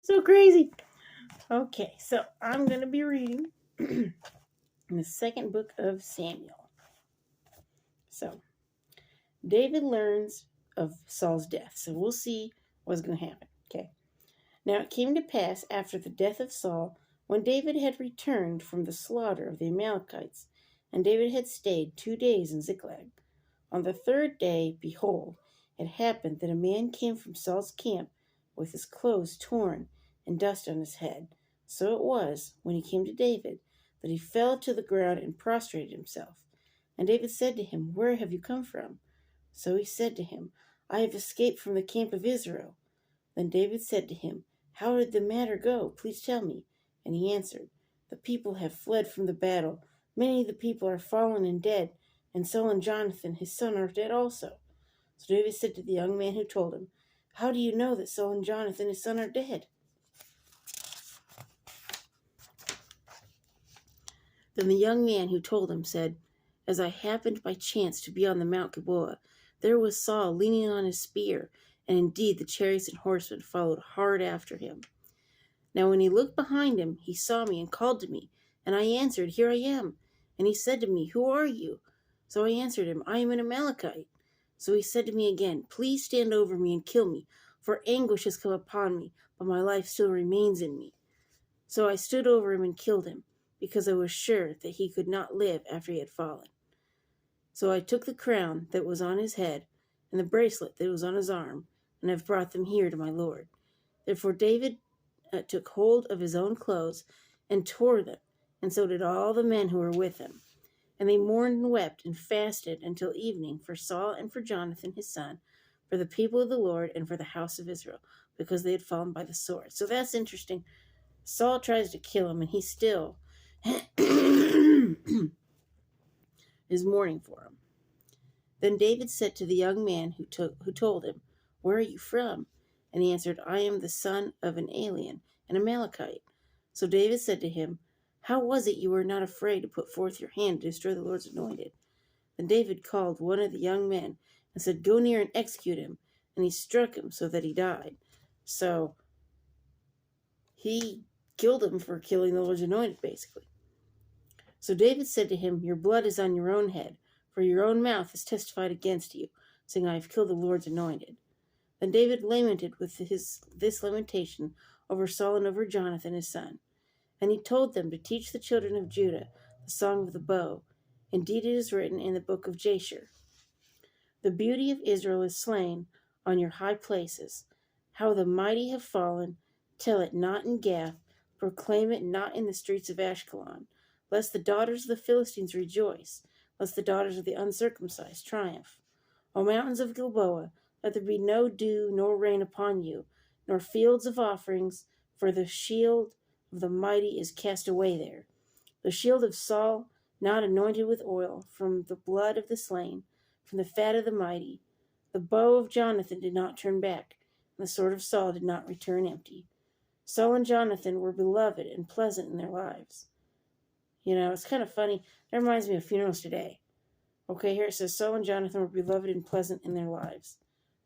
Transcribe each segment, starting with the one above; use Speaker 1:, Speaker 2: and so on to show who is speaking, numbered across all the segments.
Speaker 1: So crazy. Okay, so I'm going to be reading in the second book of Samuel. So, David learns of Saul's death. So, we'll see what's going to happen. Okay. Now, it came to pass after the death of Saul, when David had returned from the slaughter of the Amalekites, and David had stayed 2 days in Ziklag. On the third day, behold, it happened that a man came from Saul's camp with his clothes torn and dust on his head. So it was, when he came to David, that he fell to the ground and prostrated himself. And David said to him, Where have you come from? So he said to him, I have escaped from the camp of Israel. Then David said to him, How did the matter go? Please tell me. And he answered, The people have fled from the battle. Many of the people are fallen and dead, and Saul and Jonathan, his son, are dead also. So David said to the young man who told him, How do you know that Saul and Jonathan, his son, are dead? Then the young man who told him said, As I happened by chance to be on the Mount Gilboa, there was Saul leaning on his spear, and indeed the chariots and horsemen followed hard after him. Now when he looked behind him, he saw me and called to me, and I answered, Here I am. And he said to me, Who are you? So I answered him, I am an Amalekite. So he said to me again, Please stand over me and kill me, for anguish has come upon me, but my life still remains in me. So I stood over him and killed him, because I was sure that he could not live after he had fallen. So I took the crown that was on his head, and the bracelet that was on his arm, and have brought them here to my lord. Therefore David took hold of his own clothes and tore them, and so did all the men who were with him. And they mourned and wept and fasted until evening for Saul and for Jonathan his son, for the people of the Lord and for the house of Israel, because they had fallen by the sword. So that's interesting. Saul tries to kill him, and he still is mourning for him. Then David said to the young man who told him, Where are you from? And he answered, I am the son of an alien, an Amalekite. So David said to him, How was it you were not afraid to put forth your hand to destroy the Lord's anointed? Then David called one of the young men and said, Go near and execute him. And he struck him so that he died. So he killed him for killing the Lord's anointed, basically. So David said to him, Your blood is on your own head, for your own mouth has testified against you, saying, I have killed the Lord's anointed. Then David lamented with this lamentation over Saul and over Jonathan his son. And he told them to teach the children of Judah the song of the bow. Indeed it is written in the book of Jasher. The beauty of Israel is slain on your high places. How the mighty have fallen, tell it not in Gath, proclaim it not in the streets of Ashkelon, lest the daughters of the Philistines rejoice, lest the daughters of the uncircumcised triumph. O mountains of Gilboa, let there be no dew nor rain upon you, nor fields of offerings, for the shield of the mighty is cast away there. The shield of Saul, not anointed with oil, from the blood of the slain, from the fat of the mighty. The bow of Jonathan did not turn back, and the sword of Saul did not return empty. Saul and Jonathan were beloved and pleasant in their lives. You know, it's kind of funny. That reminds me of funerals today. Okay, here it says, Saul and Jonathan were beloved and pleasant in their lives.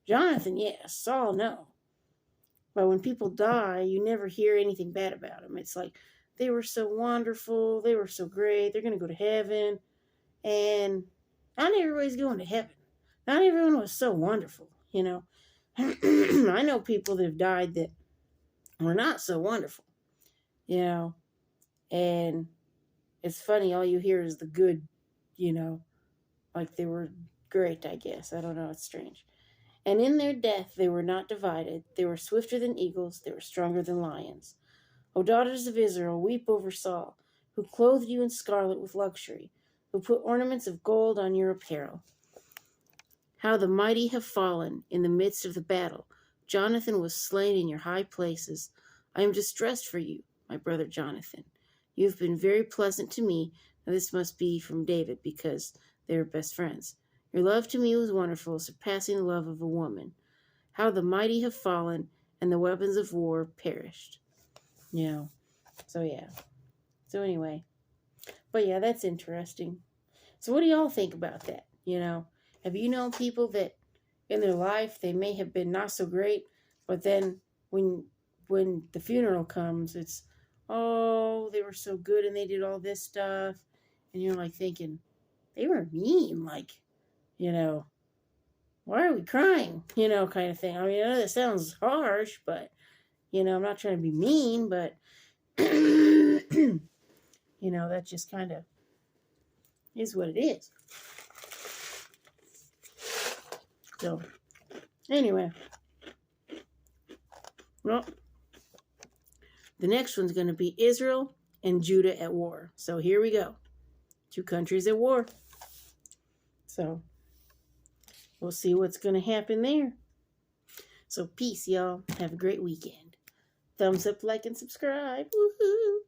Speaker 1: Jonathan, yes. Saul, no. But when people die, you never hear anything bad about them. It's like, they were so wonderful. They were so great. They're going to go to heaven. And not everybody's going to heaven. Not everyone was so wonderful, you know. I know people that have died that were not so wonderful, you know. And it's funny, all you hear is the good, you know. Like they were great, I guess. I don't know, it's strange. And in their death they were not divided. They were swifter than eagles. They were stronger than lions. O daughters of Israel, weep over Saul, who clothed you in scarlet with luxury, who put ornaments of gold on your apparel. How the mighty have fallen in the midst of the battle. Jonathan was slain in your high places. I am distressed for you, my brother Jonathan. You have been very pleasant to me. Now this must be from David, because they were best friends. Your love to me was wonderful, surpassing the love of a woman. How the mighty have fallen, and the weapons of war perished. You know, so yeah. So anyway. But yeah, that's interesting. So what do y'all think about that? You know, have you known people that in their life they may have been not so great, but then when when the funeral comes, it's, oh, they were so good and they did all this stuff. And you're like thinking, they were mean. Like, why are we crying? Kind of thing. I mean, I know that sounds harsh, but, I'm not trying to be mean, but, that just kind of is what it is. So, anyway. Well, the next one's going to be Israel and Judah at war. So here we go. 2 countries at war. So we'll see what's going to happen there. So peace, y'all. Have a great weekend. Thumbs up, like, and subscribe. Woohoo!